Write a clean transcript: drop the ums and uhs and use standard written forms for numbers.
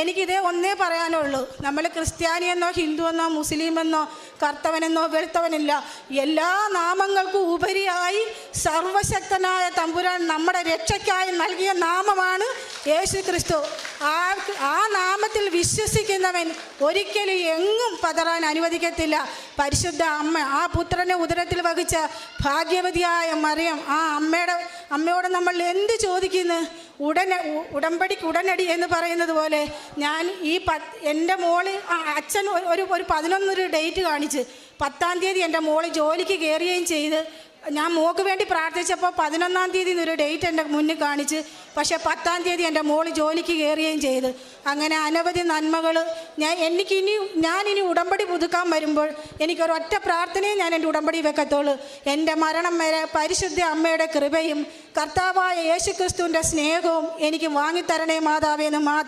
എനിക്കിതേ ഒന്നേ പറയാനുള്ളൂ. നമ്മൾ ക്രിസ്ത്യാനിയെന്നോ ഹിന്ദുവെന്നോ മുസ്ലിമെന്നോ കർത്തവനെന്നോ വെളുത്തവനില്ല. എല്ലാ നാമങ്ങൾക്കും ഉപരിയായി സർവശക്തനായ തമ്പുരാൻ നമ്മുടെ രക്ഷയ്ക്കായി നൽകിയ നാമമാണ് യേശു ക്രിസ്തു. ആ നാമത്തിൽ വിശ്വസിക്കുന്നവൻ ഒരിക്കലും എങ്ങും പതറാൻ അനുവദിക്കത്തില്ല. പരിശുദ്ധ അമ്മ, ആ പുത്രനെ ഉദരത്തിൽ വഹിച്ച ഭാഗ്യവതിയായ മറിയം, ആ അമ്മയോട് നമ്മൾ എന്ത് ചോദിക്കുന്നു? ഉടമ്പടിക്ക് ഉടനടി എന്ന് പറയുന്നത് പോലെ ഞാൻ എൻ്റെ മോള് അച്ഛൻ ഒരു 11 ഡേറ്റ് കാണിച്ച് 10-ാം തീയതി എൻ്റെ മോള് ജോലിക്ക് കയറുകയും ചെയ്ത്, ഞാൻ മോൾക്ക് വേണ്ടി പ്രാർത്ഥിച്ചപ്പോൾ 11-ാം തീയതി എന്നൊരു ഡേറ്റ് എൻ്റെ മുന്നിൽ കാണിച്ച്, പക്ഷേ 10-ാം തീയതി എൻ്റെ മോള് ജോലിക്ക് കയറുകയും ചെയ്ത്. അങ്ങനെ അനവധി നന്മകൾ. ഞാനിനി ഉടമ്പടി പുതുക്കാൻ വരുമ്പോൾ എനിക്കൊരൊറ്റ പ്രാർത്ഥനയും ഞാൻ എൻ്റെ ഉടമ്പടി വെക്കത്തുള്ളൂ. എൻ്റെ മരണം വരെ പരിശുദ്ധ അമ്മയുടെ കൃപയും കർത്താവായ യേശു ക്രിസ്തുവിൻ്റെ സ്നേഹവും എനിക്ക് വാങ്ങിത്തരണേ മാതാവേ എന്ന് മാത്രം